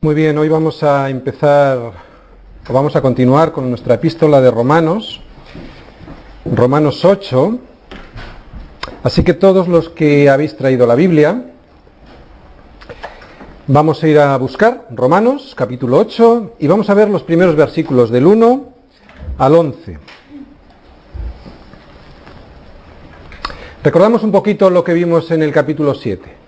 Muy bien, hoy vamos a continuar con nuestra epístola de Romanos 8. Así que todos los que habéis traído la Biblia, vamos a ir a buscar Romanos capítulo 8 y vamos a ver los primeros versículos del 1 al 11. Recordamos un poquito lo que vimos en el capítulo 7.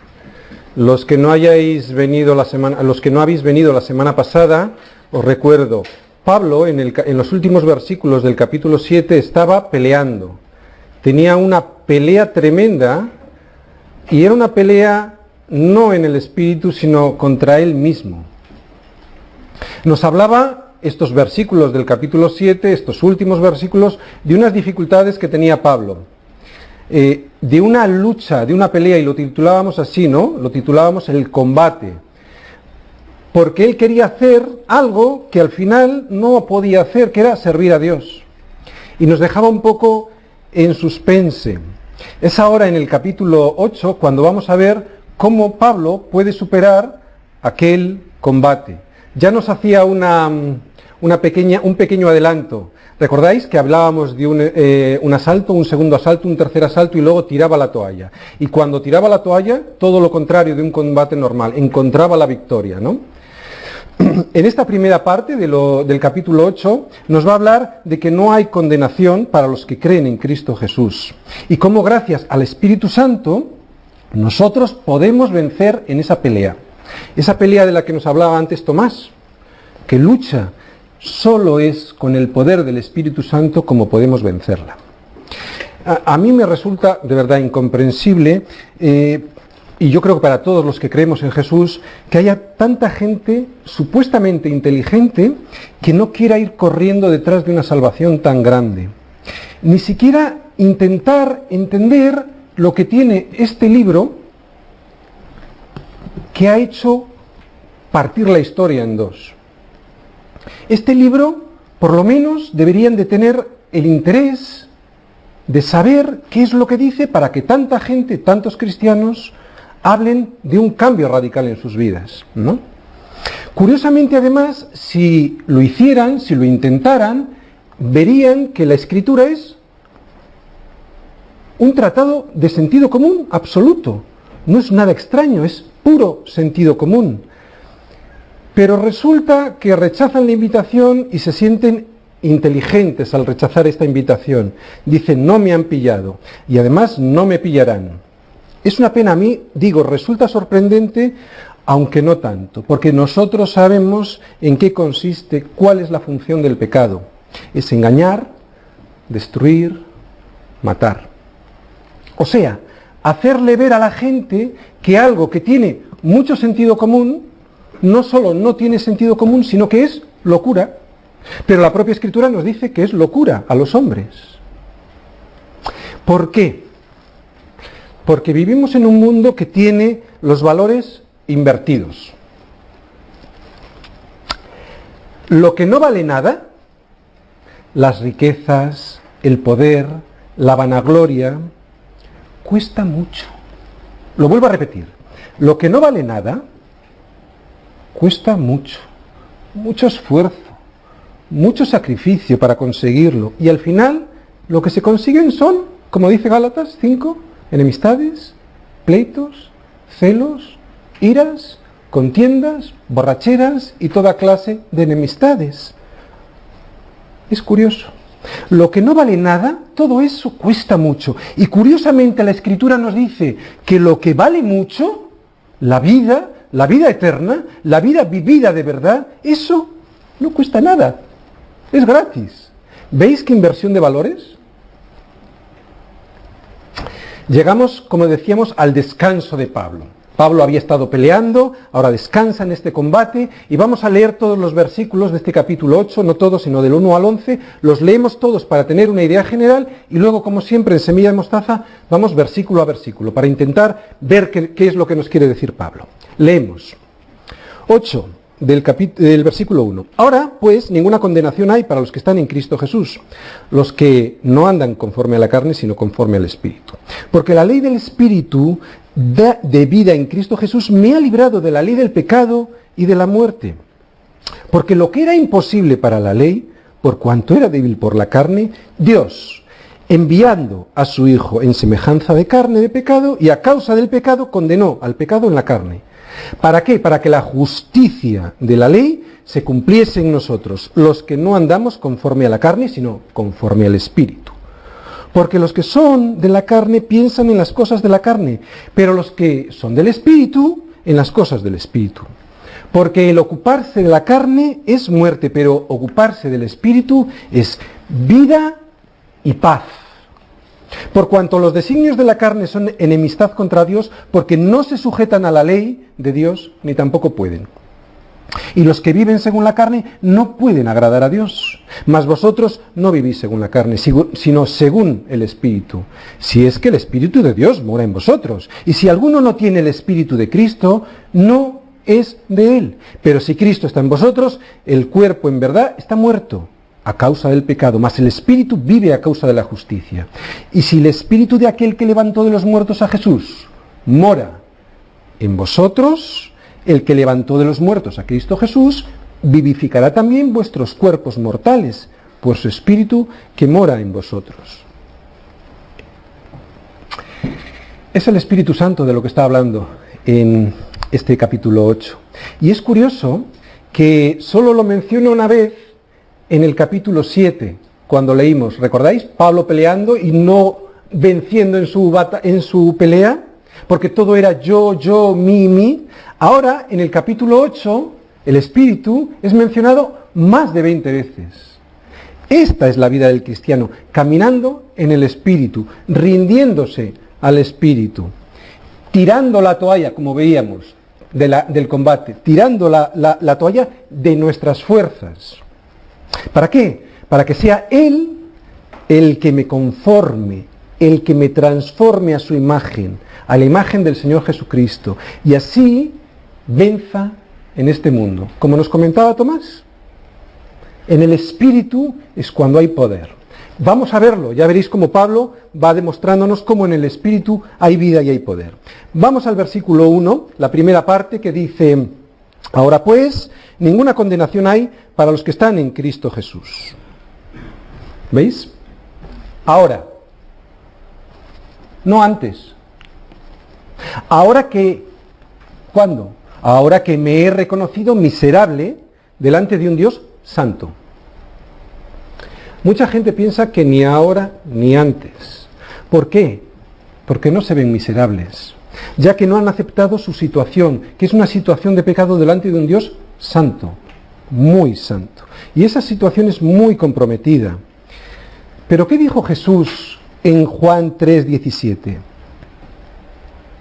Los que no habéis venido la semana pasada, os recuerdo, Pablo en los últimos versículos del capítulo 7 estaba peleando. Tenía una pelea tremenda y era una pelea no en el espíritu, sino contra él mismo. Nos hablaba estos versículos del capítulo 7, estos últimos versículos, de unas dificultades que tenía Pablo. De una lucha, de una pelea, y lo titulábamos así, ¿no? Lo titulábamos el combate. Porque él quería hacer algo que al final no podía hacer, que era servir a Dios. Y nos dejaba un poco en suspense. Es ahora en el capítulo 8 cuando vamos a ver cómo Pablo puede superar aquel combate. Ya nos hacía un pequeño adelanto. ¿Recordáis que hablábamos de un asalto, un segundo asalto, un tercer asalto y luego tiraba la toalla? Y cuando tiraba la toalla, todo lo contrario de un combate normal, encontraba la victoria, ¿no? En esta primera parte del capítulo 8 nos va a hablar de que no hay condenación para los que creen en Cristo Jesús. Y cómo gracias al Espíritu Santo nosotros podemos vencer en esa pelea. Esa pelea de la que nos hablaba antes Tomás, que lucha. Solo es con el poder del Espíritu Santo como podemos vencerla. A mí me resulta de verdad incomprensible, y yo creo que para todos los que creemos en Jesús, que haya tanta gente supuestamente inteligente que no quiera ir corriendo detrás de una salvación tan grande. Ni siquiera intentar entender lo que tiene este libro que ha hecho partir la historia en dos. Este libro, por lo menos, deberían de tener el interés de saber qué es lo que dice para que tanta gente, tantos cristianos, hablen de un cambio radical en sus vidas, ¿no? Curiosamente, además, si lo hicieran, si lo intentaran, verían que la Escritura es un tratado de sentido común absoluto. No es nada extraño, es puro sentido común. Pero resulta que rechazan la invitación y se sienten inteligentes al rechazar esta invitación. Dicen, no me han pillado y además no me pillarán. Es una pena, a mí, resulta sorprendente, aunque no tanto, porque nosotros sabemos en qué consiste, cuál es la función del pecado. Es engañar, destruir, matar. O sea, hacerle ver a la gente que algo que tiene mucho sentido común, no solo no tiene sentido común, sino que es locura. Pero la propia Escritura nos dice que es locura a los hombres. ¿Por qué? Porque vivimos en un mundo que tiene los valores invertidos. Lo que no vale nada, las riquezas, el poder, la vanagloria, cuesta mucho. Lo vuelvo a repetir. Lo que no vale nada, cuesta mucho, mucho esfuerzo, mucho sacrificio para conseguirlo. Y al final, lo que se consiguen son, como dice Gálatas 5, enemistades, pleitos, celos, iras, contiendas, borracheras y toda clase de enemistades. Es curioso. Lo que no vale nada, todo eso cuesta mucho. Y curiosamente la Escritura nos dice que lo que vale mucho, la vida eterna, la vida vivida de verdad, eso no cuesta nada, es gratis. ¿Veis qué inversión de valores? Llegamos, como decíamos, al descanso de Pablo. Pablo había estado peleando, ahora descansa en este combate, y vamos a leer todos los versículos de este capítulo 8, no todos, sino del 1 al 11, los leemos todos para tener una idea general, y luego, como siempre, en Semilla de Mostaza, vamos versículo a versículo, para intentar ver qué es lo que nos quiere decir Pablo. Leemos. 8, del versículo 1. Ahora, pues, ninguna condenación hay para los que están en Cristo Jesús, los que no andan conforme a la carne, sino conforme al Espíritu. Porque la ley del Espíritu de vida en Cristo Jesús me ha librado de la ley del pecado y de la muerte. Porque lo que era imposible para la ley, por cuanto era débil por la carne, Dios, enviando a su Hijo en semejanza de carne de pecado, y a causa del pecado condenó al pecado en la carne. ¿Para qué? Para que la justicia de la ley se cumpliese en nosotros, los que no andamos conforme a la carne, sino conforme al Espíritu. Porque los que son de la carne piensan en las cosas de la carne, pero los que son del Espíritu, en las cosas del Espíritu. Porque el ocuparse de la carne es muerte, pero ocuparse del Espíritu es vida y paz. Por cuanto los designios de la carne son enemistad contra Dios, porque no se sujetan a la ley de Dios, ni tampoco pueden. Y los que viven según la carne no pueden agradar a Dios. Mas vosotros no vivís según la carne, sino según el Espíritu. Si es que el Espíritu de Dios mora en vosotros. Y si alguno no tiene el Espíritu de Cristo, no es de él. Pero si Cristo está en vosotros, el cuerpo en verdad está muerto a causa del pecado, mas el Espíritu vive a causa de la justicia. Y si el Espíritu de aquel que levantó de los muertos a Jesús mora en vosotros, el que levantó de los muertos a Cristo Jesús vivificará también vuestros cuerpos mortales por su Espíritu que mora en vosotros. Es el Espíritu Santo de lo que está hablando en este capítulo 8. Y es curioso que solo lo menciona una vez en el capítulo 7, cuando leímos, ¿recordáis? Pablo peleando y no venciendo en su pelea, porque todo era yo, mi. Ahora, en el capítulo 8, el Espíritu es mencionado más de 20 veces. Esta es la vida del cristiano, caminando en el Espíritu, rindiéndose al Espíritu, tirando la toalla, como veíamos, del combate, tirando la toalla de nuestras fuerzas. ¿Para qué? Para que sea Él el que me conforme, el que me transforme a su imagen, a la imagen del Señor Jesucristo, y así venza en este mundo. Como nos comentaba Tomás, en el Espíritu es cuando hay poder. Vamos a verlo, ya veréis cómo Pablo va demostrándonos cómo en el Espíritu hay vida y hay poder. Vamos al versículo 1, la primera parte que dice: ahora pues, ninguna condenación hay para los que están en Cristo Jesús. ¿Veis? Ahora, no antes. Ahora que, ¿cuándo? Ahora que me he reconocido miserable delante de un Dios santo. Mucha gente piensa que ni ahora ni antes. ¿Por qué? Porque no se ven miserables, ya que no han aceptado su situación, que es una situación de pecado delante de un Dios santo, muy santo. Y esa situación es muy comprometida. ¿Pero qué dijo Jesús en Juan 3:17?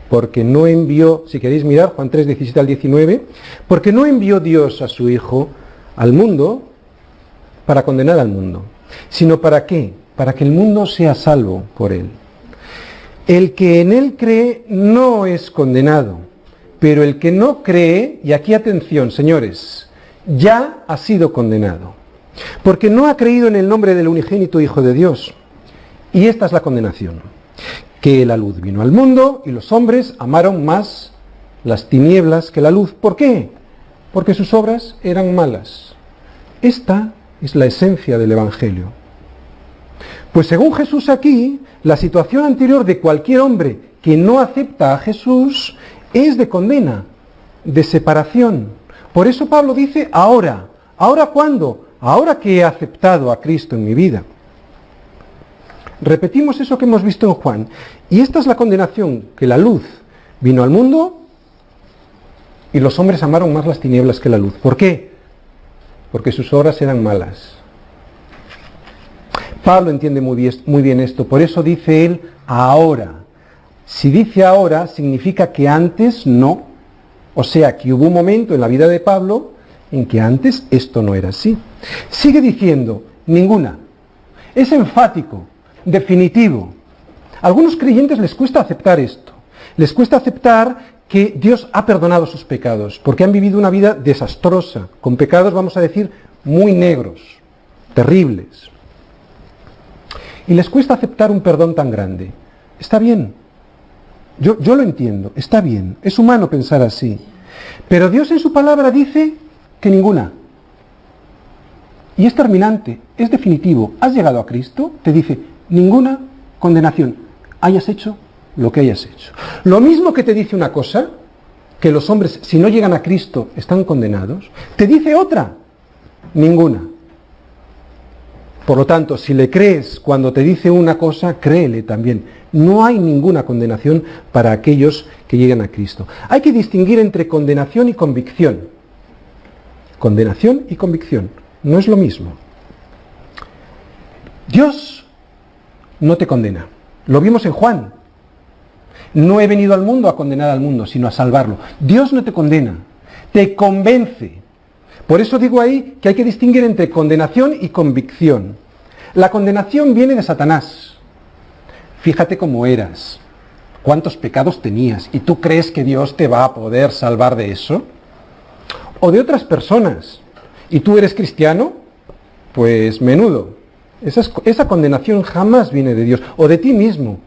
Porque no envió, si queréis mirar, Juan 3:17 al 19, porque no envió Dios a su Hijo al mundo para condenar al mundo, sino ¿para qué? Para que el mundo sea salvo por él. El que en él cree no es condenado, pero el que no cree, y aquí atención, señores, ya ha sido condenado, porque no ha creído en el nombre del unigénito Hijo de Dios. Y esta es la condenación: que la luz vino al mundo y los hombres amaron más las tinieblas que la luz. ¿Por qué? Porque sus obras eran malas. Esta es la esencia del Evangelio. Pues según Jesús aquí, la situación anterior de cualquier hombre que no acepta a Jesús es de condena, de separación. Por eso Pablo dice ahora. ¿Ahora cuándo? Ahora que he aceptado a Cristo en mi vida. Repetimos eso que hemos visto en Juan. Y esta es la condenación: que la luz vino al mundo y los hombres amaron más las tinieblas que la luz. ¿Por qué? Porque sus obras eran malas. Pablo entiende muy bien esto, por eso dice él ahora. Si dice ahora, significa que antes no. O sea, que hubo un momento en la vida de Pablo en que antes esto no era así. Sigue diciendo, ninguna. Es enfático, definitivo. A algunos creyentes les cuesta aceptar esto. Les cuesta aceptar que Dios ha perdonado sus pecados, porque han vivido una vida desastrosa, con pecados, vamos a decir, muy negros, terribles. Y les cuesta aceptar un perdón tan grande. Está bien, Yo lo entiendo, está bien, es humano pensar así. Pero Dios en su palabra dice que ninguna. Y es terminante, es definitivo. Has llegado a Cristo, te dice, ninguna condenación, hayas hecho lo que hayas hecho. Lo mismo que te dice una cosa, que los hombres, si no llegan a Cristo, están condenados, te dice otra, ninguna. Por lo tanto, si le crees cuando te dice una cosa, créele también. No hay ninguna condenación para aquellos que llegan a Cristo. Hay que distinguir entre condenación y convicción. Condenación y convicción. No es lo mismo. Dios no te condena. Lo vimos en Juan. No he venido al mundo a condenar al mundo, sino a salvarlo. Dios no te condena, te convence. Por eso digo ahí que hay que distinguir entre condenación y convicción. La condenación viene de Satanás. Fíjate cómo eras, cuántos pecados tenías, y tú crees que Dios te va a poder salvar de eso. O de otras personas. ¿Y tú eres cristiano? Pues menudo. Esa condenación jamás viene de Dios. O de ti mismo,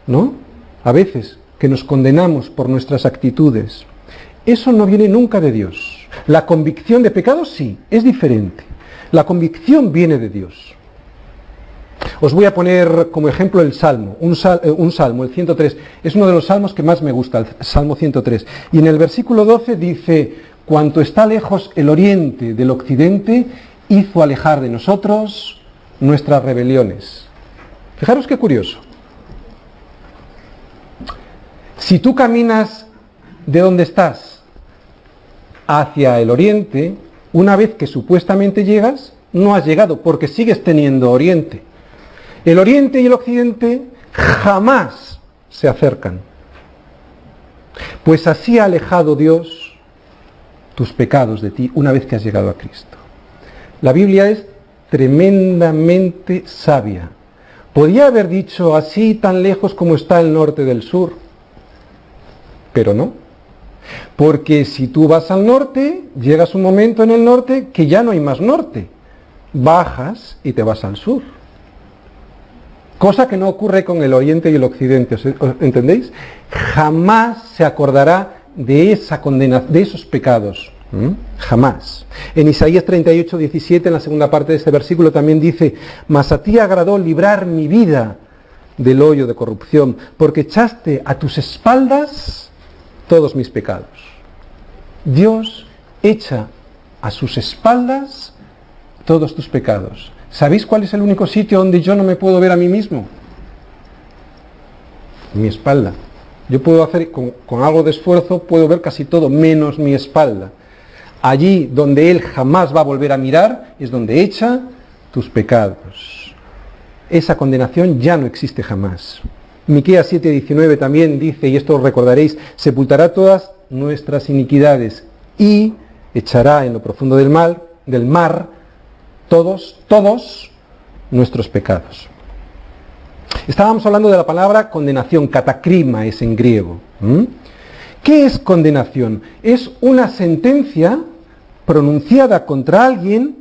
¿no? A veces, que nos condenamos por nuestras actitudes. Eso no viene nunca de Dios. La convicción de pecados sí, es diferente. La convicción viene de Dios. Os voy a poner como ejemplo el Salmo, un Salmo, el 103. Es uno de los salmos que más me gusta, el Salmo 103. Y en el versículo 12 dice: cuanto está lejos el oriente del occidente, hizo alejar de nosotros nuestras rebeliones. Fijaros qué curioso. Si tú caminas de donde estás hacia el oriente, una vez que supuestamente llegas, no has llegado, porque sigues teniendo oriente. El oriente y el occidente jamás se acercan. Pues así ha alejado Dios tus pecados de ti una vez que has llegado a Cristo. La Biblia es tremendamente sabia. Podía haber dicho así tan lejos como está el norte del sur, pero no. Porque si tú vas al norte, llegas un momento en el norte que ya no hay más norte. Bajas y te vas al sur. Cosa que no ocurre con el oriente y el occidente, ¿os entendéis? Jamás se acordará de esa condena, de esos pecados. Jamás. En Isaías 38, 17, en la segunda parte de este versículo también dice: mas a ti agradó librar mi vida del hoyo de corrupción, porque echaste a tus espaldas todos mis pecados. Dios echa a sus espaldas todos tus pecados. ¿Sabéis cuál es el único sitio donde yo no me puedo ver a mí mismo? Mi espalda. Yo puedo hacer, con algo de esfuerzo, puedo ver casi todo, menos mi espalda. Allí donde Él jamás va a volver a mirar, es donde echa tus pecados. Esa condenación ya no existe jamás. Miqueas 7:19 también dice, y esto os recordaréis: sepultará todas nuestras iniquidades y echará en lo profundo del mar todos nuestros pecados. Estábamos hablando de la palabra condenación, katakrima es en griego. ¿Qué es condenación? Es una sentencia pronunciada contra alguien,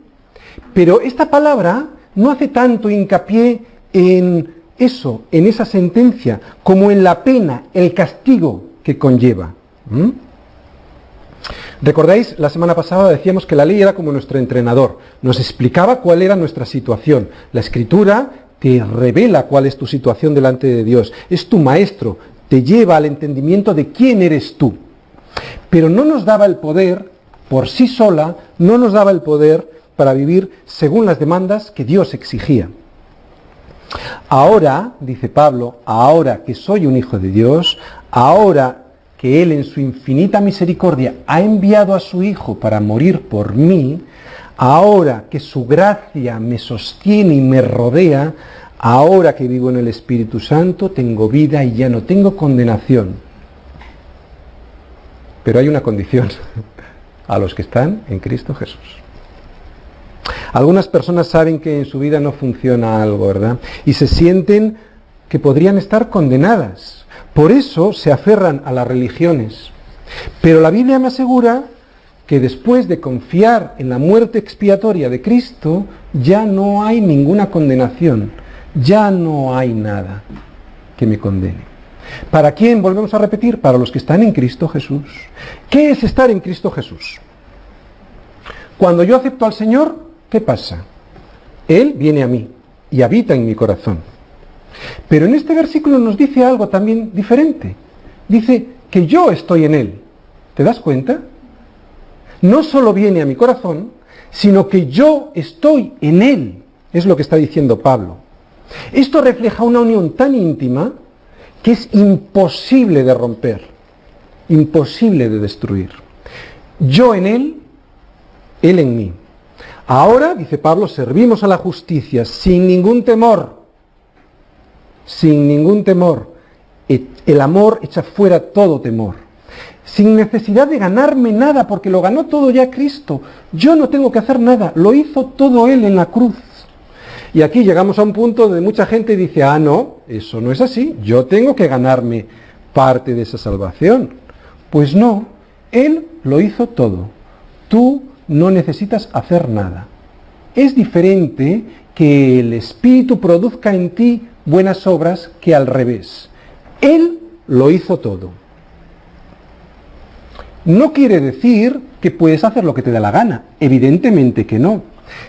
pero esta palabra no hace tanto hincapié en eso, en esa sentencia, como en la pena, el castigo que conlleva. ¿Recordáis? La semana pasada decíamos que la ley era como nuestro entrenador, nos explicaba cuál era nuestra situación. La Escritura te revela cuál es tu situación delante de Dios, es tu maestro, te lleva al entendimiento de quién eres tú. Pero no nos daba el poder, por sí sola, no nos daba el poder para vivir según las demandas que Dios exigía. Ahora, dice Pablo, ahora que soy un hijo de Dios, ahora que Él en su infinita misericordia ha enviado a su Hijo para morir por mí, ahora que su gracia me sostiene y me rodea, ahora que vivo en el Espíritu Santo, tengo vida y ya no tengo condenación. Pero hay una condición: a los que están en Cristo Jesús. Algunas personas saben que en su vida no funciona algo, ¿verdad? Y se sienten que podrían estar condenadas. Por eso se aferran a las religiones. Pero la Biblia me asegura que después de confiar en la muerte expiatoria de Cristo, ya no hay ninguna condenación. Ya no hay nada que me condene. ¿Para quién? Volvemos a repetir, para los que están en Cristo Jesús. ¿Qué es estar en Cristo Jesús? Cuando yo acepto al Señor, ¿qué pasa? Él viene a mí y habita en mi corazón. Pero en este versículo nos dice algo también diferente. Dice que yo estoy en Él. ¿Te das cuenta? No solo viene a mi corazón, sino que yo estoy en Él. Es lo que está diciendo Pablo. Esto refleja una unión tan íntima que es imposible de romper, imposible de destruir. Yo en Él, Él en mí. Ahora, dice Pablo, servimos a la justicia sin ningún temor. Sin ningún temor. El amor echa fuera todo temor. Sin necesidad de ganarme nada, porque lo ganó todo ya Cristo. Yo no tengo que hacer nada, lo hizo todo Él en la cruz. Y aquí llegamos a un punto donde mucha gente dice, no, eso no es así, yo tengo que ganarme parte de esa salvación. Pues no, Él lo hizo todo. Tú no necesitas hacer nada. Es diferente que el Espíritu produzca en ti buenas obras que al revés. Él lo hizo todo. No quiere decir que puedes hacer lo que te da la gana. Evidentemente que no.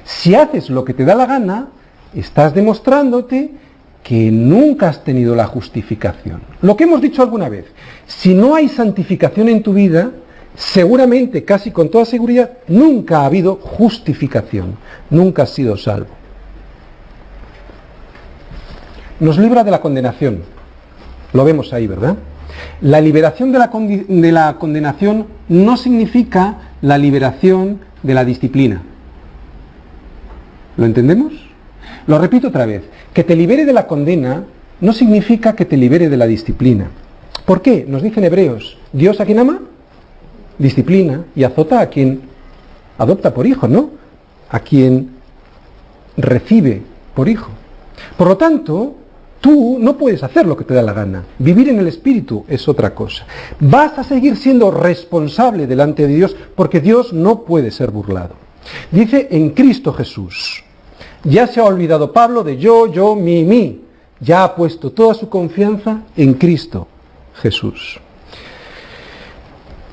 Si haces lo que te da la gana, estás demostrándote que nunca has tenido la justificación. Lo que hemos dicho alguna vez, si no hay santificación en tu vida, seguramente, casi con toda seguridad, nunca ha habido justificación. Nunca has sido salvo. Nos libra de la condenación. Lo vemos ahí, ¿verdad? La liberación de la condenación no significa la liberación de la disciplina. ¿Lo entendemos? Lo repito otra vez. Que te libere de la condena no significa que te libere de la disciplina. ¿Por qué? Nos dicen Hebreos, ¿Dios a quien ama? Disciplina y azota a quien adopta por hijo, ¿no? A quien recibe por hijo. Por lo tanto, tú no puedes hacer lo que te da la gana. Vivir en el Espíritu es otra cosa. Vas a seguir siendo responsable delante de Dios porque Dios no puede ser burlado. Dice en Cristo Jesús. Ya se ha olvidado Pablo de yo, mí. Ya ha puesto toda su confianza en Cristo Jesús.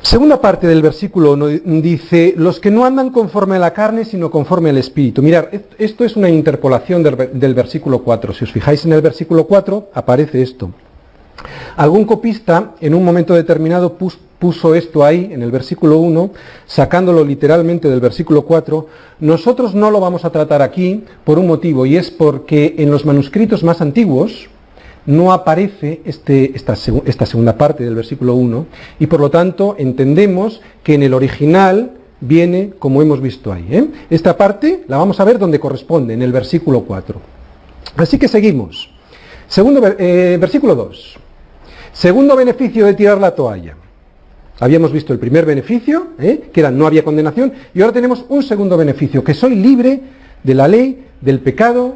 Segunda parte del versículo 1 dice, los que no andan conforme a la carne, sino conforme al Espíritu. Mirad, esto es una interpolación del versículo 4. Si os fijáis en el versículo 4, aparece esto. Algún copista, en un momento determinado, puso esto ahí, en el versículo 1, sacándolo literalmente del versículo 4. Nosotros no lo vamos a tratar aquí por un motivo, y es porque en los manuscritos más antiguos, no aparece esta segunda parte del versículo 1 y por lo tanto entendemos que en el original viene como hemos visto ahí. Esta parte la vamos a ver donde corresponde, en el versículo 4. Así que seguimos. Versículo 2. Segundo beneficio de tirar la toalla. Habíamos visto el primer beneficio, que era no había condenación, y ahora tenemos un segundo beneficio, que soy libre de la ley, del pecado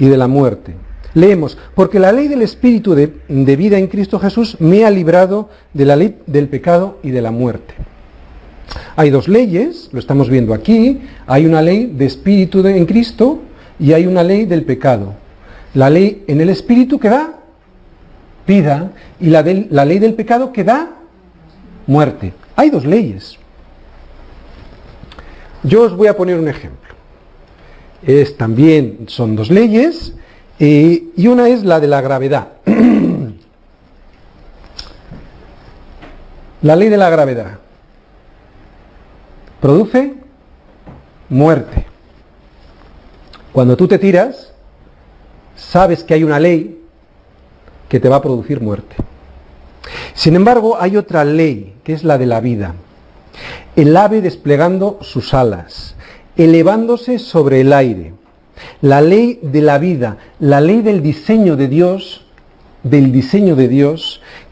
y de la muerte. Leemos, porque la ley del Espíritu de vida en Cristo Jesús me ha librado de la ley del pecado y de la muerte. Hay dos leyes, lo estamos viendo aquí, hay una ley de Espíritu en Cristo y hay una ley del pecado. La ley en el Espíritu que da vida y la ley del pecado que da muerte. Hay dos leyes. Yo os voy a poner un ejemplo. También son dos leyes. Y una es la de la gravedad. La ley de la gravedad produce muerte. Cuando tú te tiras, sabes que hay una ley que te va a producir muerte. Sin embargo, hay otra ley, que es la de la vida. El ave desplegando sus alas, elevándose sobre el aire. La ley de la vida, la ley del diseño de Dios,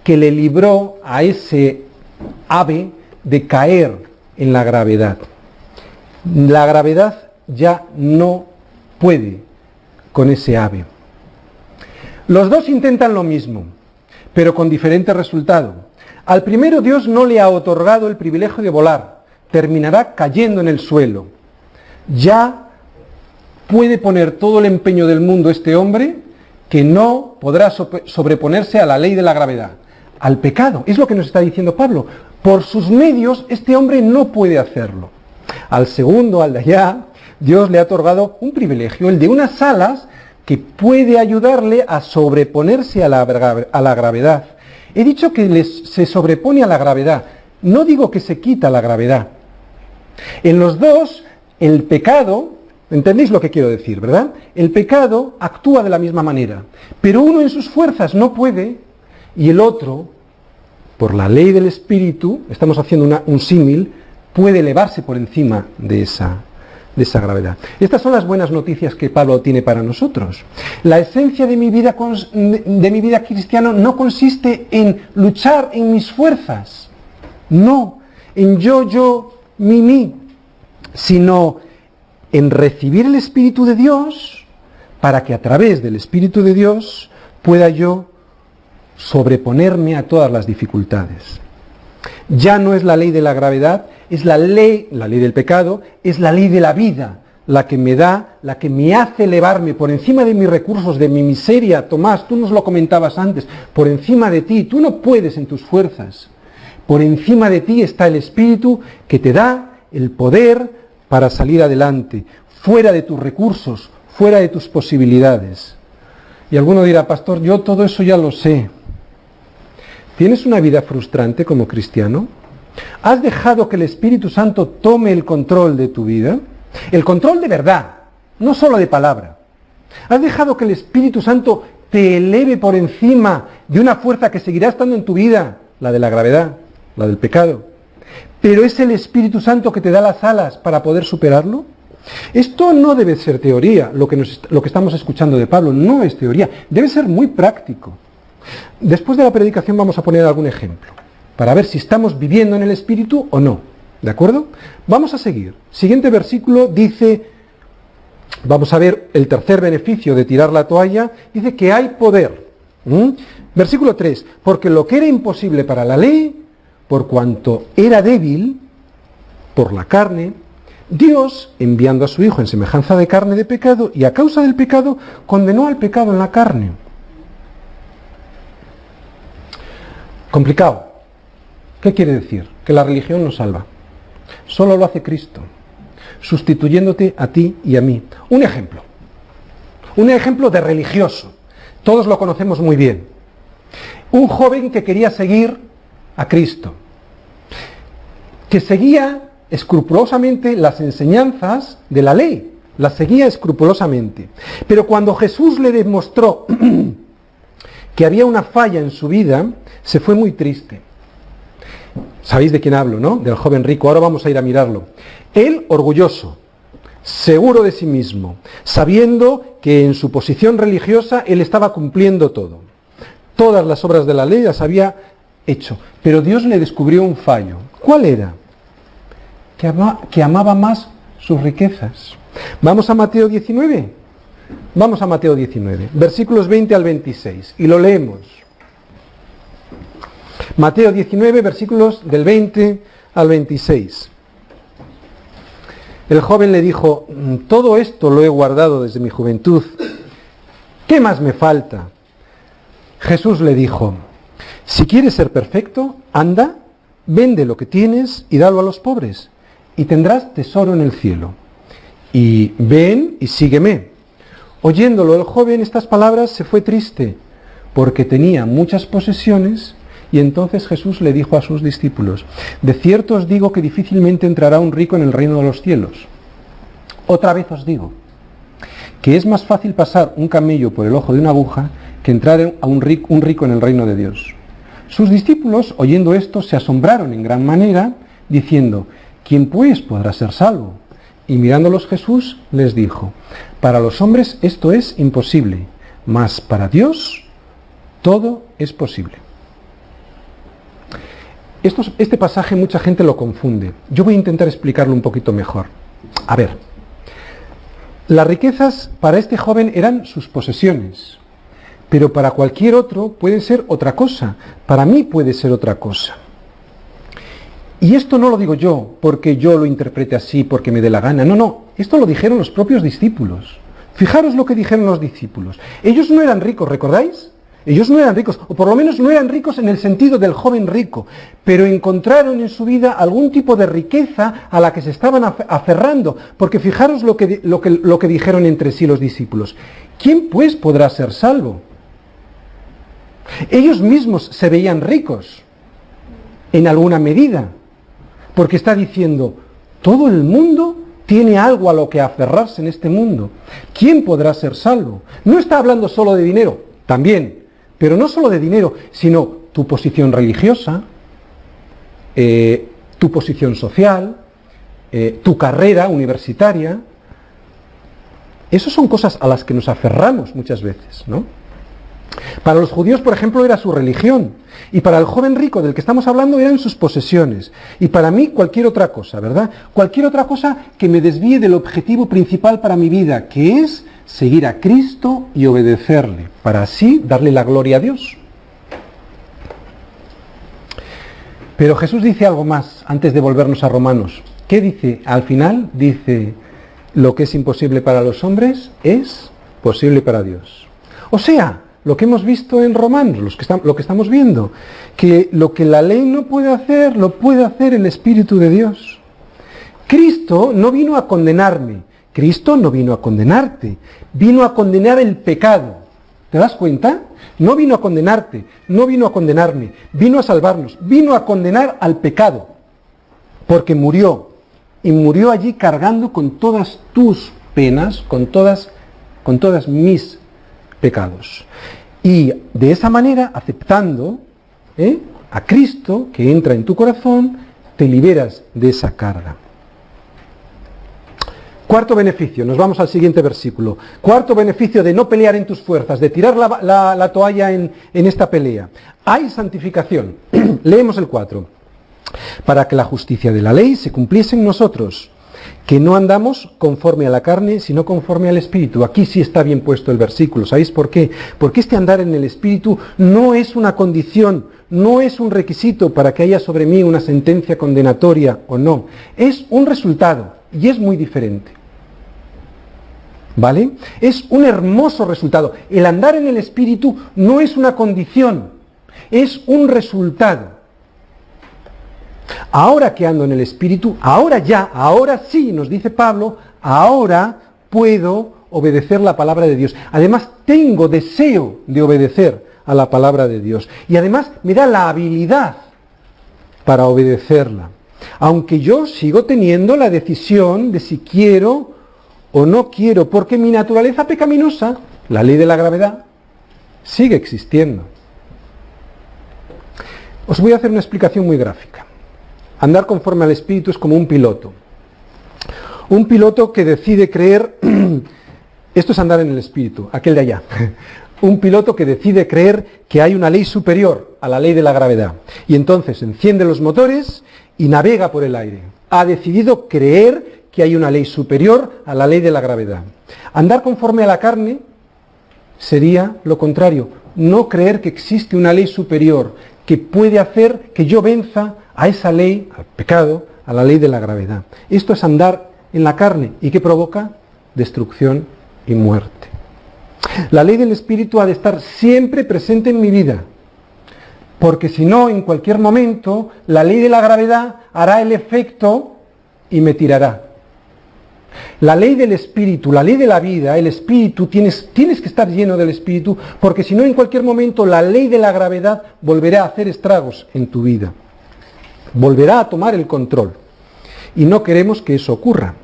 que le libró a ese ave de caer en la gravedad. La gravedad ya no puede con ese ave. Los dos intentan lo mismo, pero con diferente resultado. Al primero Dios no le ha otorgado el privilegio de volar, terminará cayendo en el suelo. Ya puede poner todo el empeño del mundo este hombre que no podrá sobreponerse a la ley de la gravedad, al pecado. Es lo que nos está diciendo Pablo. Por sus medios este hombre no puede hacerlo. Al segundo, al de allá, Dios le ha otorgado un privilegio, el de unas alas que puede ayudarle a sobreponerse a la gravedad. He dicho que se sobrepone a la gravedad. No digo que se quita la gravedad. En los dos, el pecado, ¿entendéis lo que quiero decir, verdad? El pecado actúa de la misma manera, pero uno en sus fuerzas no puede y el otro, por la ley del Espíritu, estamos haciendo un símil, puede elevarse por encima de esa gravedad. Estas son las buenas noticias que Pablo tiene para nosotros. La esencia de mi vida cristiana no consiste en luchar en mis fuerzas, no, en yo, mi, sino en recibir el Espíritu de Dios para que a través del Espíritu de Dios pueda yo sobreponerme a todas las dificultades. Ya no es la ley de la gravedad, es la ley del pecado, es la ley de la vida, la que me hace elevarme por encima de mis recursos, de mi miseria. Tomás, tú nos lo comentabas antes, por encima de ti, tú no puedes en tus fuerzas. Por encima de ti está el Espíritu que te da el poder para salir adelante, fuera de tus recursos, fuera de tus posibilidades. Y alguno dirá, pastor, yo todo eso ya lo sé. ¿Tienes una vida frustrante como cristiano? ¿Has dejado que el Espíritu Santo tome el control de tu vida? El control de verdad, no solo de palabra. ¿Has dejado que el Espíritu Santo te eleve por encima de una fuerza que seguirá estando en tu vida, la de la gravedad, la del pecado? ¿Pero es el Espíritu Santo que te da las alas para poder superarlo? Esto no debe ser teoría, lo que estamos escuchando de Pablo, no es teoría, debe ser muy práctico. Después de la predicación vamos a poner algún ejemplo, para ver si estamos viviendo en el Espíritu o no, ¿de acuerdo? Vamos a seguir. Siguiente versículo dice, vamos a ver el tercer beneficio de tirar la toalla, dice que hay poder. Versículo 3, porque lo que era imposible para la ley, por cuanto era débil por la carne, Dios, enviando a su Hijo en semejanza de carne de pecado, y a causa del pecado, condenó al pecado en la carne. Complicado. ¿Qué quiere decir? Que la religión no salva. Solo lo hace Cristo, sustituyéndote a ti y a mí. Un ejemplo de religioso. Todos lo conocemos muy bien. Un joven que quería seguir a Cristo, que seguía escrupulosamente las enseñanzas de la ley, las seguía escrupulosamente. Pero cuando Jesús le demostró que había una falla en su vida, se fue muy triste. Sabéis de quién hablo, ¿no? Del joven rico. Ahora vamos a ir a mirarlo. Él, orgulloso, seguro de sí mismo, sabiendo que en su posición religiosa él estaba cumpliendo todo. Todas las obras de la ley las había hecho. Pero Dios le descubrió un fallo. ¿Cuál era? Que amaba más sus riquezas. Vamos a Mateo 19. Vamos a Mateo 19, versículos 20 al 26, y lo leemos. Mateo 19, versículos del 20 al 26. El joven le dijo, todo esto lo he guardado desde mi juventud. ¿Qué más me falta? Jesús le dijo, si quieres ser perfecto, anda, vende lo que tienes y dalo a los pobres, y tendrás tesoro en el cielo. Y ven y sígueme. Oyéndolo el joven estas palabras se fue triste, porque tenía muchas posesiones, y entonces Jesús le dijo a sus discípulos, de cierto os digo que difícilmente entrará un rico en el reino de los cielos. Otra vez os digo, que es más fácil pasar un camello por el ojo de una aguja que entrar a un rico en el reino de Dios. Sus discípulos, oyendo esto, se asombraron en gran manera, diciendo, ¿quién pues podrá ser salvo? Y mirándolos Jesús les dijo, para los hombres esto es imposible, mas para Dios todo es posible. Este pasaje mucha gente lo confunde. Yo voy a intentar explicarlo un poquito mejor. A ver, las riquezas para este joven eran sus posesiones, pero para cualquier otro puede ser otra cosa. Para mí puede ser otra cosa. Y esto no lo digo yo porque yo lo interprete así, porque me dé la gana. No, esto lo dijeron los propios discípulos. Fijaros lo que dijeron los discípulos. Ellos no eran ricos, ¿recordáis? Ellos no eran ricos, o por lo menos no eran ricos en el sentido del joven rico, pero encontraron en su vida algún tipo de riqueza a la que se estaban aferrando, porque fijaros lo que dijeron entre sí los discípulos. ¿Quién pues podrá ser salvo? Ellos mismos se veían ricos, en alguna medida, porque está diciendo, todo el mundo tiene algo a lo que aferrarse en este mundo. ¿Quién podrá ser salvo? No está hablando solo de dinero, también, pero no solo de dinero, sino tu posición religiosa, tu posición social, tu carrera universitaria. Esas son cosas a las que nos aferramos muchas veces, ¿no? Para los judíos, por ejemplo, era su religión. Y para el joven rico del que estamos hablando eran sus posesiones. Y para mí cualquier otra cosa, ¿verdad? Cualquier otra cosa que me desvíe del objetivo principal para mi vida, que es seguir a Cristo y obedecerle, para así darle la gloria a Dios. Pero Jesús dice algo más antes de volvernos a Romanos. ¿Qué dice? Al final dice, lo que es imposible para los hombres es posible para Dios. O sea, lo que hemos visto en Romanos, lo que estamos viendo, que lo que la ley no puede hacer, lo puede hacer el Espíritu de Dios. Cristo no vino a condenarme, Cristo no vino a condenarte, vino a condenar el pecado. ¿Te das cuenta? No vino a condenarte, no vino a condenarme, vino a salvarnos, vino a condenar al pecado, porque murió, y murió allí cargando con todas tus penas, con todas mis pecados. Y de esa manera, aceptando a Cristo que entra en tu corazón, te liberas de esa carga. Cuarto beneficio, nos vamos al siguiente versículo. Cuarto beneficio de no pelear en tus fuerzas, de tirar la toalla en esta pelea. Hay santificación. Leemos el 4. Para que la justicia de la ley se cumpliese en nosotros, que no andamos conforme a la carne, sino conforme al Espíritu. Aquí sí está bien puesto el versículo. ¿Sabéis por qué? Porque este andar en el Espíritu no es una condición, no es un requisito para que haya sobre mí una sentencia condenatoria o no. Es un resultado y es muy diferente. ¿Vale? Es un hermoso resultado. El andar en el Espíritu no es una condición, es un resultado. Ahora que ando en el Espíritu, ahora sí, nos dice Pablo, ahora puedo obedecer la palabra de Dios. Además, tengo deseo de obedecer a la palabra de Dios. Y además me da la habilidad para obedecerla. Aunque yo sigo teniendo la decisión de si quiero o no quiero, porque mi naturaleza pecaminosa, la ley de la gravedad, sigue existiendo. Os voy a hacer una explicación muy gráfica. Andar conforme al Espíritu es como un piloto. Un piloto que decide creer, esto es andar en el Espíritu, aquel de allá. Un piloto que decide creer que hay una ley superior a la ley de la gravedad. Y entonces enciende los motores y navega por el aire. Ha decidido creer que hay una ley superior a la ley de la gravedad. Andar conforme a la carne sería lo contrario. No creer que existe una ley superior que puede hacer que yo venza a esa ley, al pecado, a la ley de la gravedad. Esto es andar en la carne. ¿Y qué provoca? Destrucción y muerte. La ley del Espíritu ha de estar siempre presente en mi vida, porque si no, en cualquier momento, la ley de la gravedad hará el efecto y me tirará. La ley del Espíritu, la ley de la vida, el Espíritu, tienes que estar lleno del Espíritu, porque si no, en cualquier momento, la ley de la gravedad volverá a hacer estragos en tu vida. Volverá a tomar el control. Y no queremos que eso ocurra.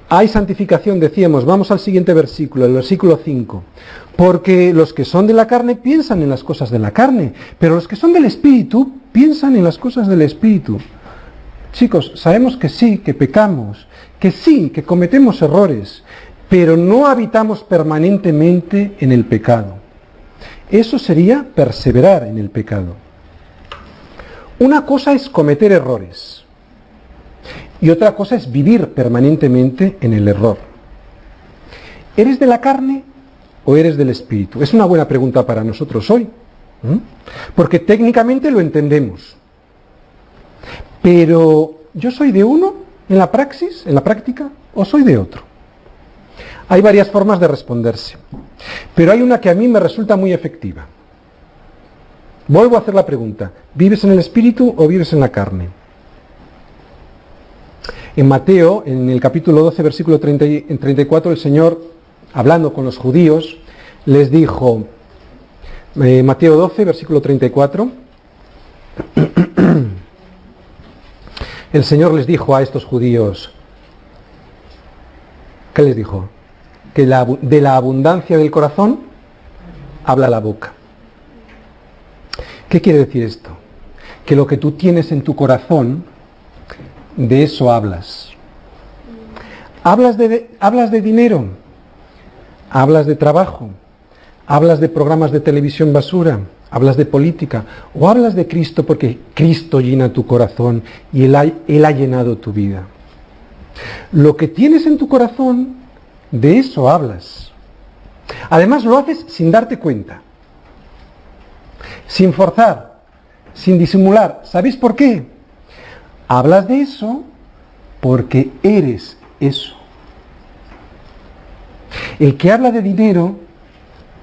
Hay santificación, decíamos. Vamos al siguiente versículo, el versículo 5. Porque los que son de la carne piensan en las cosas de la carne, pero los que son del Espíritu piensan en las cosas del Espíritu. Chicos, sabemos que sí, que pecamos, que sí, que cometemos errores, pero no habitamos permanentemente en el pecado. Eso sería perseverar en el pecado. Una cosa es cometer errores y otra cosa es vivir permanentemente en el error. ¿Eres de la carne o eres del Espíritu? Es una buena pregunta para nosotros hoy, porque técnicamente lo entendemos. Pero ¿yo soy de uno en la praxis, en la práctica, o soy de otro? Hay varias formas de responderse, pero hay una que a mí me resulta muy efectiva. Vuelvo a hacer la pregunta, ¿vives en el Espíritu o vives en la carne? En Mateo, en el capítulo 12, versículo 34, el Señor, hablando con los judíos, les dijo, Mateo 12, versículo 34, el Señor les dijo a estos judíos, ¿qué les dijo? Que de la abundancia del corazón habla la boca. ¿Qué quiere decir esto? Que lo que tú tienes en tu corazón, de eso hablas. Hablas de dinero, hablas de trabajo, hablas de programas de televisión basura, hablas de política, o hablas de Cristo porque Cristo llena tu corazón y Él ha llenado tu vida. Lo que tienes en tu corazón, de eso hablas. Además lo haces sin darte cuenta, sin forzar, sin disimular. ¿Sabéis por qué? Hablas de eso porque eres eso. El que habla de dinero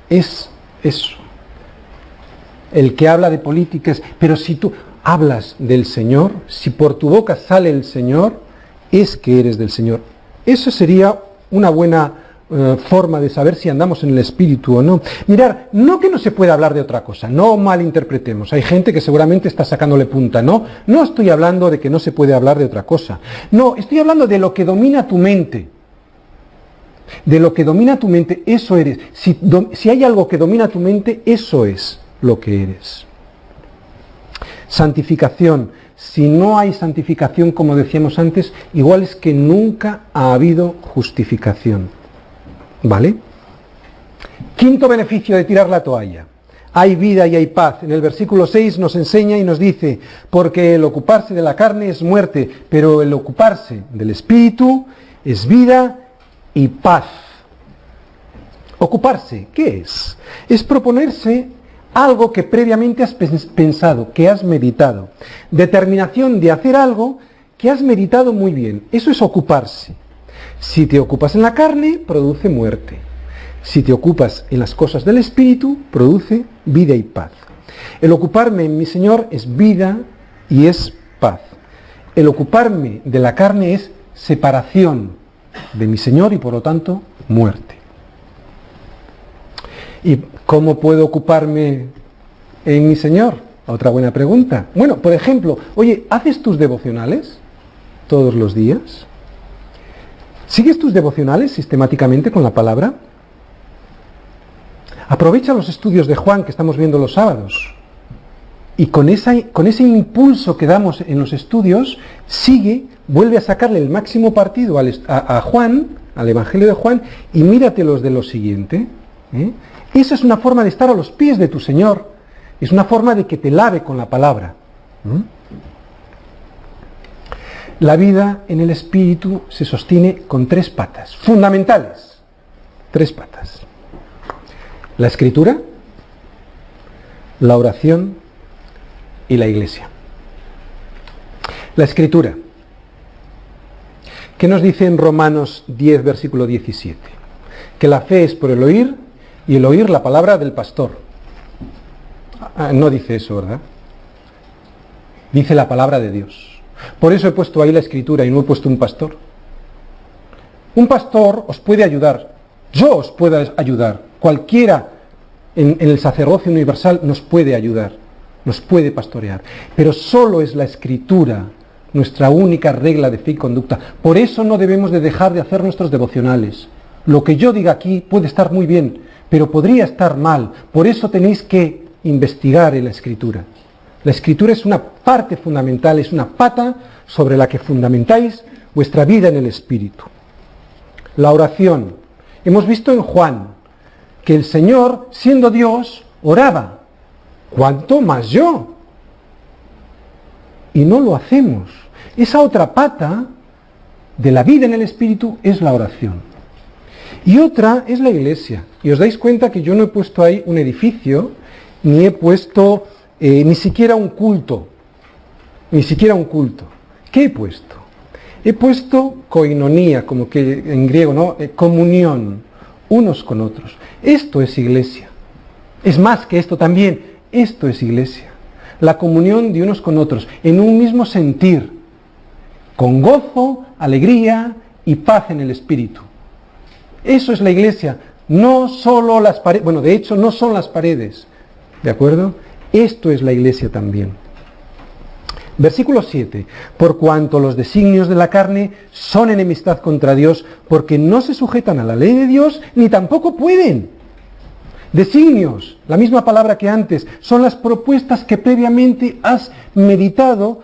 es eso. El que habla de políticas, pero si tú hablas del Señor, si por tu boca sale el Señor, es que eres del Señor. Eso sería una buena forma de saber si andamos en el Espíritu o no. Mirad, no que no se pueda hablar de otra cosa, no malinterpretemos. Hay gente que seguramente está sacándole punta, no estoy hablando de que no se puede hablar de otra cosa. No, estoy hablando de lo que domina tu mente. De lo que domina tu mente, eso eres. Si hay algo que domina tu mente, eso es lo que eres. Santificación. Si no hay santificación, como decíamos antes, igual es que nunca ha habido justificación. ¿Vale? Quinto beneficio de tirar la toalla. Hay vida y hay paz. En el versículo 6 nos enseña y nos dice, porque el ocuparse de la carne es muerte, pero el ocuparse del Espíritu es vida y paz. Ocuparse, ¿qué es? Es proponerse algo que previamente has pensado, que has meditado. Determinación de hacer algo que has meditado muy bien. Eso es ocuparse. Si te ocupas en la carne, produce muerte. Si te ocupas en las cosas del Espíritu, produce vida y paz. El ocuparme en mi Señor es vida y es paz. El ocuparme de la carne es separación de mi Señor y por lo tanto muerte. ¿Y cómo puedo ocuparme en mi Señor? Otra buena pregunta. Bueno, por ejemplo, oye, ¿haces tus devocionales todos los días? ¿Sigues tus devocionales sistemáticamente con la palabra? Aprovecha los estudios de Juan que estamos viendo los sábados. Y con ese impulso que damos en los estudios, vuelve a sacarle el máximo partido a Juan, al Evangelio de Juan, y míratelos de lo siguiente. Esa es una forma de estar a los pies de tu Señor. Es una forma de que te lave con la palabra. La vida en el Espíritu se sostiene con 3 patas, fundamentales. 3 patas. La Escritura, la oración y la Iglesia. La Escritura. ¿Qué nos dice en Romanos 10, versículo 17? Que la fe es por el oír y el oír la palabra del pastor. No dice eso, ¿verdad? Dice la palabra de Dios. Por eso he puesto ahí la Escritura y no he puesto un pastor. Un pastor os puede ayudar, yo os puedo ayudar, cualquiera en el sacerdocio universal nos puede ayudar, nos puede pastorear, pero solo es la Escritura nuestra única regla de fe y conducta. Por eso no debemos de dejar de hacer nuestros devocionales. Lo que yo diga aquí puede estar muy bien, pero podría estar mal. Por eso tenéis que investigar en la Escritura. La Escritura es una parte fundamental, es una pata sobre la que fundamentáis vuestra vida en el Espíritu. La oración. Hemos visto en Juan que el Señor, siendo Dios, oraba. ¿Cuánto más yo? Y no lo hacemos. Esa otra pata de la vida en el Espíritu es la oración. Y otra es la Iglesia. Y os dais cuenta que yo no he puesto ahí un edificio, ni he puesto ni siquiera un culto. Ni siquiera un culto. ¿Qué he puesto? He puesto koinonía, como que en griego, ¿no? Comunión, unos con otros. Esto es iglesia. Es más que esto también. Esto es iglesia. La comunión de unos con otros, en un mismo sentir, con gozo, alegría y paz en el espíritu. Eso es la iglesia. No solo las paredes, bueno, de hecho no son las paredes. ¿De acuerdo? Esto es la iglesia también. Versículo 7. Por cuanto los designios de la carne son enemistad contra Dios, porque no se sujetan a la ley de Dios, ni tampoco pueden. Designios, la misma palabra que antes, son las propuestas que previamente has meditado,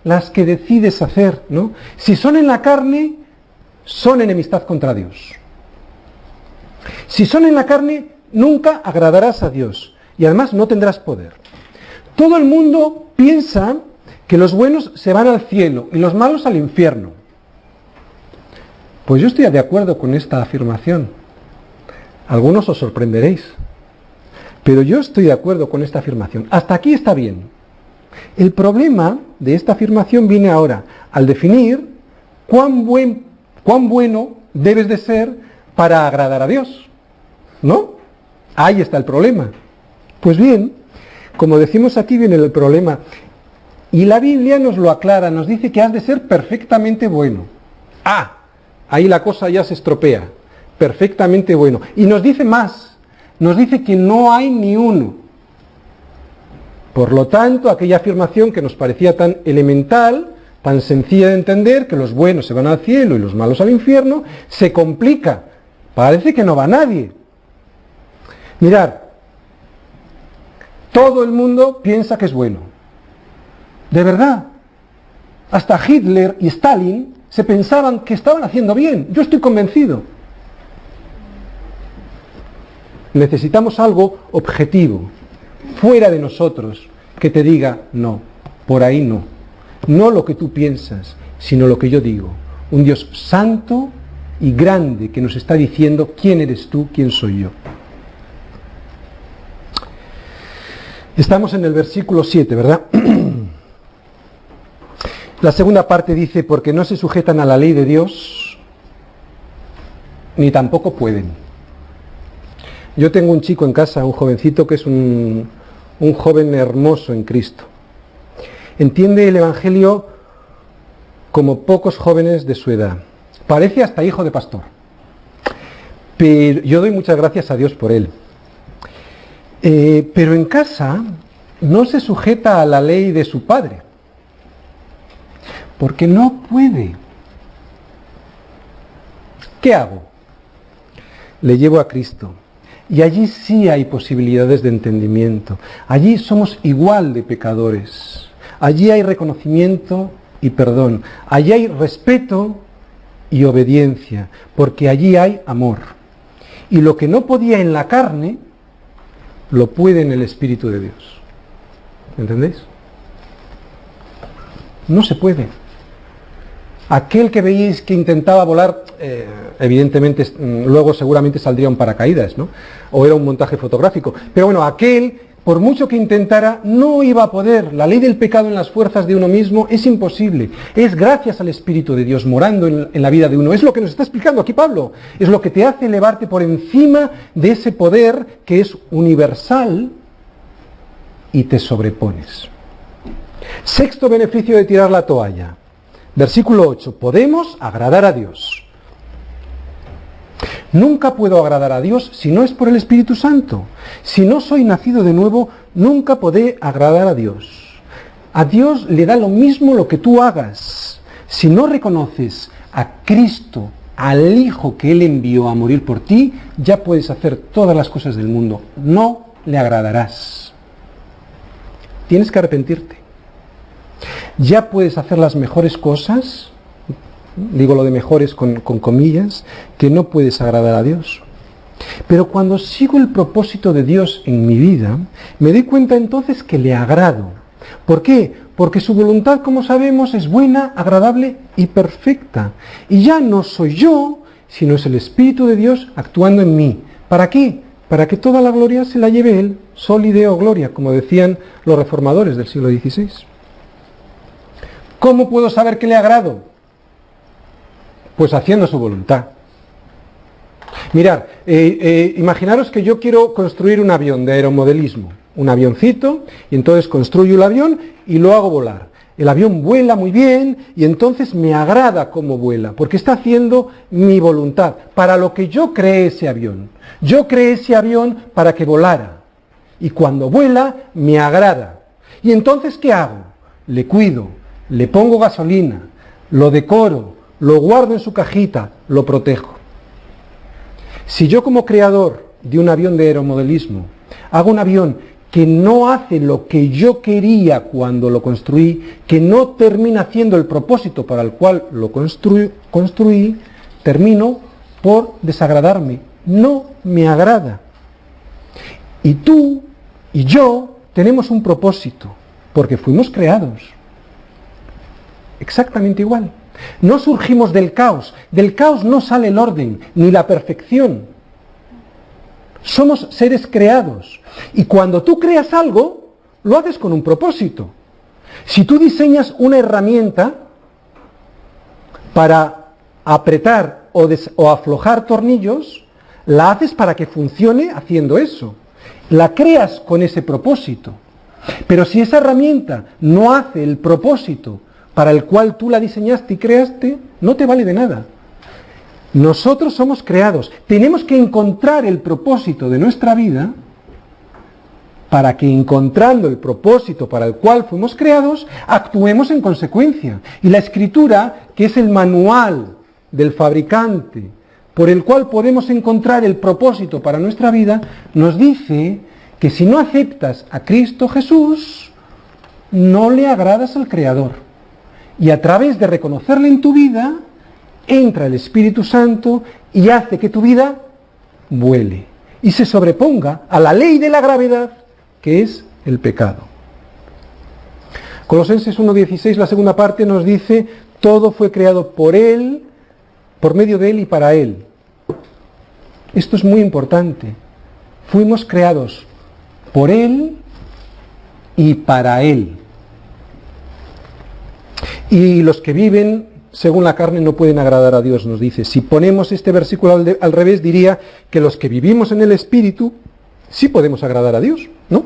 las que decides hacer, ¿no? Si son en la carne, son enemistad contra Dios. Si son en la carne, nunca agradarás a Dios y además no tendrás poder. Todo el mundo piensa que los buenos se van al cielo y los malos al infierno. Pues yo estoy de acuerdo con esta afirmación. Algunos os sorprenderéis, pero yo estoy de acuerdo con esta afirmación. Hasta aquí está bien. El problema de esta afirmación viene ahora, al definir cuán bueno debes de ser para agradar a Dios. ¿No? Ahí está el problema. Pues bien, como decimos aquí viene el problema. Y la Biblia nos lo aclara, nos dice que has de ser perfectamente bueno. Ahí la cosa ya se estropea. Perfectamente bueno. Y nos dice más, nos dice que no hay ni uno. Por lo tanto, aquella afirmación que nos parecía tan elemental, tan sencilla de entender, que los buenos se van al cielo y los malos al infierno, se complica. Parece que no va nadie. Mirad, todo el mundo piensa que es bueno. De verdad. Hasta Hitler y Stalin se pensaban que estaban haciendo bien. Yo estoy convencido. Necesitamos algo objetivo, fuera de nosotros, que te diga, no, por ahí no. No lo que tú piensas, sino lo que yo digo. Un Dios santo y grande que nos está diciendo quién eres tú, quién soy yo. Estamos en el versículo 7, ¿verdad? La segunda parte dice, porque no se sujetan a la ley de Dios, ni tampoco pueden. Yo tengo un chico en casa, un jovencito que es un joven hermoso en Cristo. Entiende el Evangelio como pocos jóvenes de su edad. Parece hasta hijo de pastor. Pero yo doy muchas gracias a Dios por él. Pero en casa no se sujeta a la ley de su padre. Porque no puede. ¿Qué hago? Le llevo a Cristo. Y allí sí hay posibilidades de entendimiento. Allí somos igual de pecadores. Allí hay reconocimiento y perdón. Allí hay respeto y obediencia. Porque allí hay amor. Y lo que no podía en la carne, lo puede en el Espíritu de Dios. ¿Entendéis? No se puede. Aquel que veíais que intentaba volar, evidentemente luego seguramente saldría un paracaídas, ¿no? O era un montaje fotográfico. Pero bueno, aquel, por mucho que intentara, no iba a poder. La ley del pecado en las fuerzas de uno mismo es imposible. Es gracias al Espíritu de Dios morando en la vida de uno. Es lo que nos está explicando aquí Pablo. Es lo que te hace elevarte por encima de ese poder que es universal y te sobrepones. Sexto beneficio de tirar la toalla. Versículo 8. Podemos agradar a Dios. Nunca puedo agradar a Dios si no es por el Espíritu Santo. Si no soy nacido de nuevo, nunca podré agradar a Dios. A Dios le da lo mismo lo que tú hagas. Si no reconoces a Cristo, al Hijo que Él envió a morir por ti, ya puedes hacer todas las cosas del mundo. No le agradarás. Tienes que arrepentirte. Ya puedes hacer las mejores cosas, digo lo de mejores con comillas, que no puedes agradar a Dios. Pero cuando sigo el propósito de Dios en mi vida, me doy cuenta entonces que le agrado. ¿Por qué? Porque su voluntad, como sabemos, es buena, agradable y perfecta. Y ya no soy yo, sino es el Espíritu de Dios actuando en mí. ¿Para qué? Para que toda la gloria se la lleve Él, soli Deo gloria, como decían los reformadores del siglo XVI. ¿Cómo puedo saber que le agrado? Pues haciendo su voluntad. Mirad, imaginaros que yo quiero construir un avión de aeromodelismo, un avioncito, y entonces construyo el avión y lo hago volar. El avión vuela muy bien y entonces me agrada cómo vuela, porque está haciendo mi voluntad, para lo que yo creé ese avión. Yo creé ese avión para que volara, y cuando vuela me agrada. ¿Y entonces qué hago? Le cuido, le pongo gasolina, lo decoro, lo guardo en su cajita, lo protejo. Si yo como creador de un avión de aeromodelismo hago un avión que no hace lo que yo quería cuando lo construí, que no termina haciendo el propósito para el cual lo construí, termino por desagradarme. No me agrada. Y tú y yo tenemos un propósito, porque fuimos creados. Exactamente igual. No surgimos del caos no sale el orden, ni la perfección. Somos seres creados, y cuando tú creas algo, lo haces con un propósito. Si tú diseñas una herramienta para apretar o aflojar tornillos, la haces para que funcione haciendo eso. La creas con ese propósito. Pero si esa herramienta no hace el propósito para el cual tú la diseñaste y creaste, no te vale de nada. Nosotros somos creados. Tenemos que encontrar el propósito de nuestra vida para que, encontrando el propósito para el cual fuimos creados, actuemos en consecuencia. Y la Escritura, que es el manual del fabricante por el cual podemos encontrar el propósito para nuestra vida, nos dice que si no aceptas a Cristo Jesús, no le agradas al Creador. Y a través de reconocerle en tu vida, entra el Espíritu Santo y hace que tu vida vuele y se sobreponga a la ley de la gravedad, que es el pecado. Colosenses 1:16, la segunda parte, nos dice: todo fue creado por Él, por medio de Él y para Él. Esto es muy importante. Fuimos creados por Él y para Él. Y los que viven según la carne no pueden agradar a Dios, nos dice. Si ponemos este versículo al revés, diría que los que vivimos en el Espíritu sí podemos agradar a Dios, ¿no?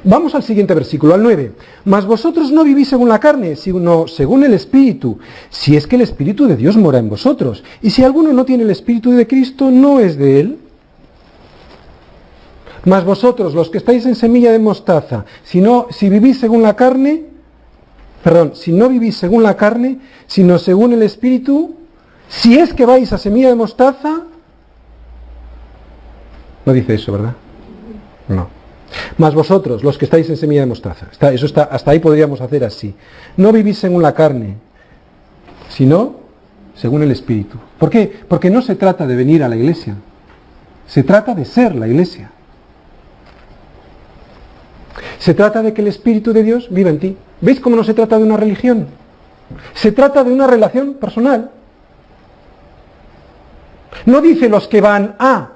Vamos al siguiente versículo, al 9. Mas vosotros no vivís según la carne, sino según el Espíritu, si es que el Espíritu de Dios mora en vosotros. Y si alguno no tiene el Espíritu de Cristo, no es de Él. Mas vosotros, los que estáis en semilla de mostaza, si vivís según la carne, si no vivís según la carne, sino según el Espíritu, si es que vais a semilla de mostaza, no dice eso, ¿verdad? No. Mas vosotros, los que estáis en semilla de mostaza, hasta ahí podríamos hacer así. No vivís según la carne, sino según el Espíritu. ¿Por qué? Porque no se trata de venir a la iglesia, se trata de ser la iglesia. Se trata de que el Espíritu de Dios viva en ti. ¿Veis cómo no se trata de una religión? Se trata de una relación personal. No dice los que van a,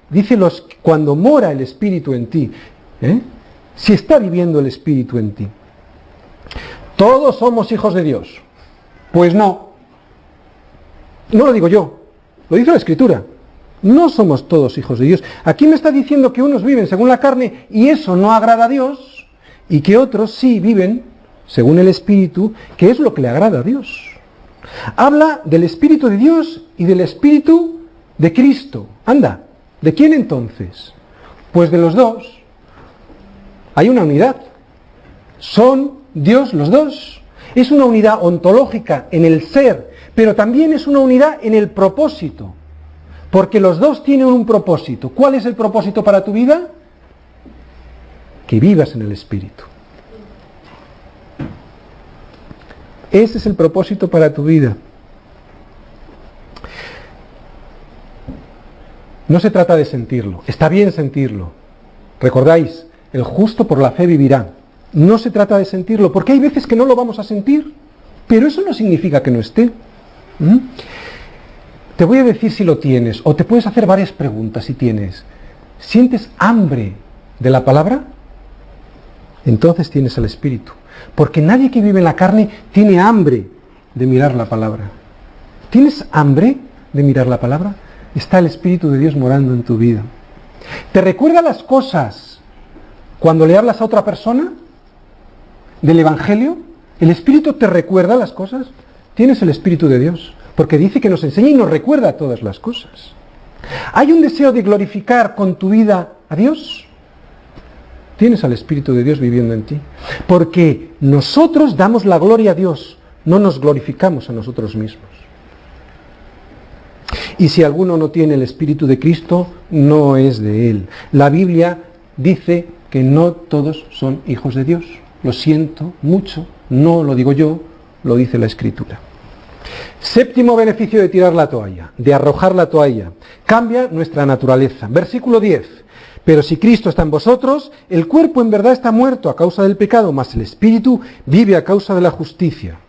dice cuando mora el Espíritu en ti. Si está viviendo el Espíritu en ti. ¿Todos somos hijos de Dios? Pues no. No lo digo yo, lo dice la Escritura. No somos todos hijos de Dios. Aquí me está diciendo que unos viven según la carne y eso no agrada a Dios, y que otros sí viven según el Espíritu, que es lo que le agrada a Dios. Habla del Espíritu de Dios y del Espíritu de Cristo. Anda, ¿de quién entonces? Pues de los dos. Hay una unidad. Son Dios los dos. Es una unidad ontológica en el ser, pero también es una unidad en el propósito. Porque los dos tienen un propósito. ¿Cuál es el propósito para tu vida? Que vivas en el Espíritu. Ese es el propósito para tu vida. No se trata de sentirlo. Está bien sentirlo. ¿Recordáis? El justo por la fe vivirá. No se trata de sentirlo, porque hay veces que no lo vamos a sentir, pero eso no significa que no esté. Te voy a decir si lo tienes, o te puedes hacer varias preguntas si tienes. ¿Sientes hambre de la palabra? Entonces tienes el Espíritu. Porque nadie que vive en la carne tiene hambre de mirar la palabra. ¿Tienes hambre de mirar la palabra? Está el Espíritu de Dios morando en tu vida. ¿Te recuerda las cosas cuando le hablas a otra persona del Evangelio? ¿El Espíritu te recuerda las cosas? Tienes el Espíritu de Dios, porque dice que nos enseña y nos recuerda todas las cosas. ¿Hay un deseo de glorificar con tu vida a Dios? Tienes al Espíritu de Dios viviendo en ti. Porque nosotros damos la gloria a Dios, no nos glorificamos a nosotros mismos. Y si alguno no tiene el Espíritu de Cristo, no es de Él. La Biblia dice que no todos son hijos de Dios. Lo siento mucho, no lo digo yo, lo dice la Escritura. Séptimo beneficio de tirar la toalla, de arrojar la toalla. Cambia nuestra naturaleza. Versículo 10. Pero si Cristo está en vosotros, el cuerpo en verdad está muerto a causa del pecado, mas el Espíritu vive a causa de la justicia.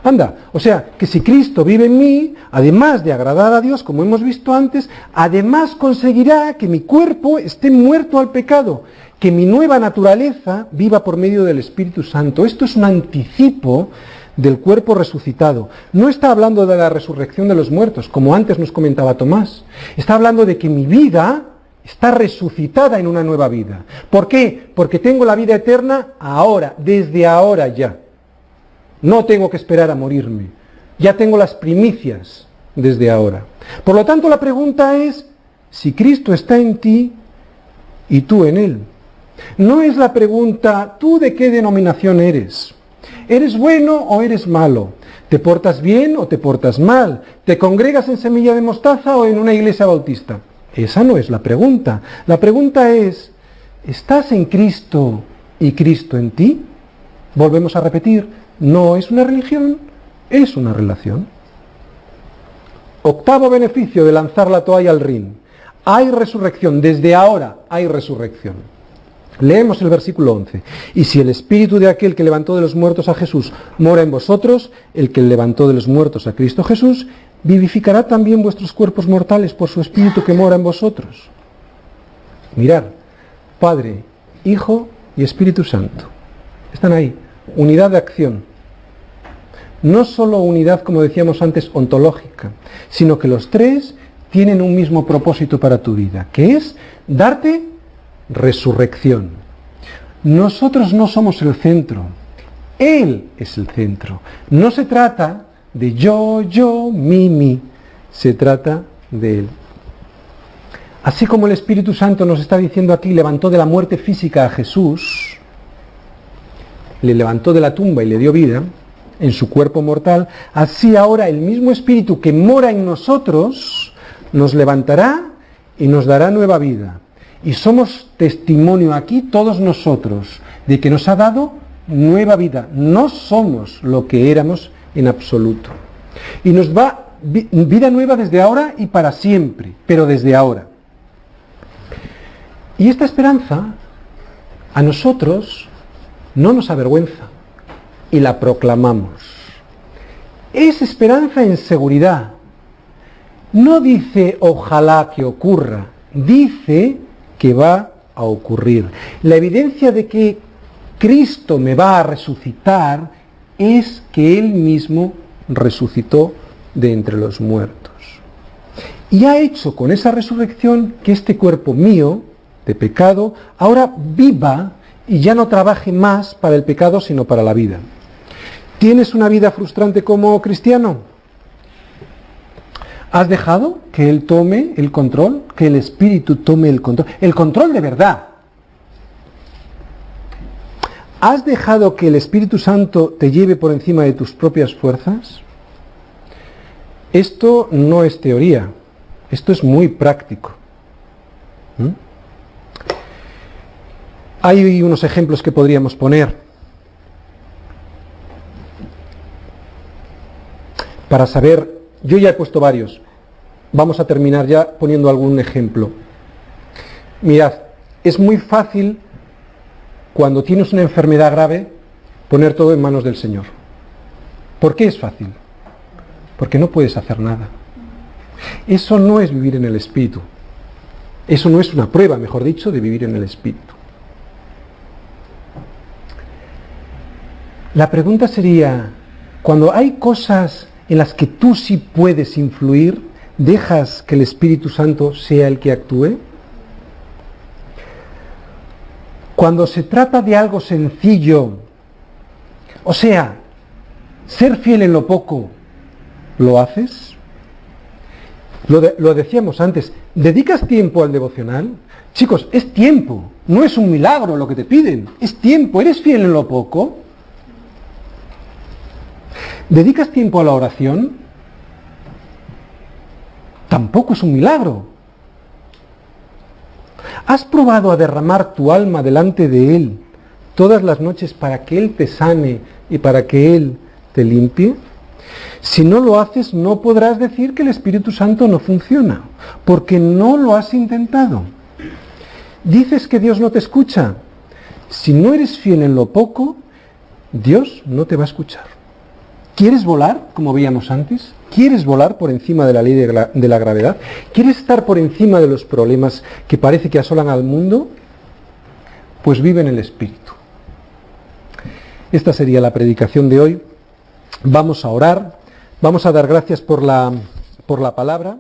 Anda, o sea, que si Cristo vive en mí, además de agradar a Dios, como hemos visto antes, además conseguirá que mi cuerpo esté muerto al pecado, que mi nueva naturaleza viva por medio del Espíritu Santo. Esto es un anticipo del cuerpo resucitado. No está hablando de la resurrección de los muertos, como antes nos comentaba Tomás. Está hablando de que mi vida está resucitada en una nueva vida. ¿Por qué? Porque tengo la vida eterna ahora, desde ahora ya. No tengo que esperar a morirme. Ya tengo las primicias desde ahora. Por lo tanto, la pregunta es, si Cristo está en ti y tú en Él. No es la pregunta, ¿tú de qué denominación eres? ¿Eres bueno o eres malo? ¿Te portas bien o te portas mal? ¿Te congregas en Semilla de Mostaza o en una iglesia bautista? Esa no es la pregunta. La pregunta es, ¿estás en Cristo y Cristo en ti? Volvemos a repetir, no es una religión, es una relación. Octavo beneficio de lanzar la toalla al ring. Hay resurrección, desde ahora hay resurrección. Leemos el versículo 11. Y si el Espíritu de aquel que levantó de los muertos a Jesús mora en vosotros, el que levantó de los muertos a Cristo Jesús, vivificará también vuestros cuerpos mortales por su Espíritu que mora en vosotros. Mirad, Padre, Hijo y Espíritu Santo. Están ahí. Unidad de acción. No solo unidad, como decíamos antes, ontológica, sino que los tres tienen un mismo propósito para tu vida, que es darte resurrección. Nosotros no somos el centro, Él es el centro. No se trata de yo, mi, se trata de Él. Así como el Espíritu Santo nos está diciendo aquí, levantó de la muerte física a Jesús, le levantó de la tumba y le dio vida en su cuerpo mortal, así ahora el mismo Espíritu que mora en nosotros nos levantará y nos dará nueva vida. Y somos testimonio aquí todos nosotros de que nos ha dado nueva vida. No somos lo que éramos en absoluto. Y nos va vida nueva desde ahora y para siempre, pero desde ahora. Y esta esperanza a nosotros no nos avergüenza y la proclamamos. Es esperanza en seguridad. No dice ojalá que ocurra, dice que va a ocurrir. La evidencia de que Cristo me va a resucitar es que Él mismo resucitó de entre los muertos. Y ha hecho con esa resurrección que este cuerpo mío, de pecado, ahora viva y ya no trabaje más para el pecado, sino para la vida. ¿Tienes una vida frustrante como cristiano? ¿Has dejado que Él tome el control? Que el Espíritu tome el control de verdad. ¿Has dejado que el Espíritu Santo te lleve por encima de tus propias fuerzas? Esto no es teoría, esto es muy práctico. Hay unos ejemplos que podríamos poner para saber. Yo ya he puesto varios. Vamos a terminar ya poniendo algún ejemplo. Mirad, es muy fácil cuando tienes una enfermedad grave poner todo en manos del Señor. ¿Por qué es fácil? Porque no puedes hacer nada. Eso no es vivir en el Espíritu. Eso no es una prueba, mejor dicho, de vivir en el Espíritu. La pregunta sería, cuando hay cosas en las que tú sí puedes influir, dejas que el Espíritu Santo sea el que actúe? Cuando se trata de algo sencillo, o sea, ser fiel en lo poco, ¿lo haces? Lo decíamos antes, ¿dedicas tiempo al devocional? Chicos, es tiempo, no es un milagro lo que te piden, es tiempo. ¿Eres fiel en lo poco? ¿Dedicas tiempo a la oración? Tampoco es un milagro. ¿Has probado a derramar tu alma delante de Él todas las noches para que Él te sane y para que Él te limpie? Si no lo haces, no podrás decir que el Espíritu Santo no funciona, porque no lo has intentado. Dices que Dios no te escucha. Si no eres fiel en lo poco, Dios no te va a escuchar. ¿Quieres volar, como veíamos antes? ¿Quieres volar por encima de la ley de la gravedad? ¿Quieres estar por encima de los problemas que parece que asolan al mundo? Pues vive en el Espíritu. Esta sería la predicación de hoy. Vamos a orar, vamos a dar gracias por la palabra.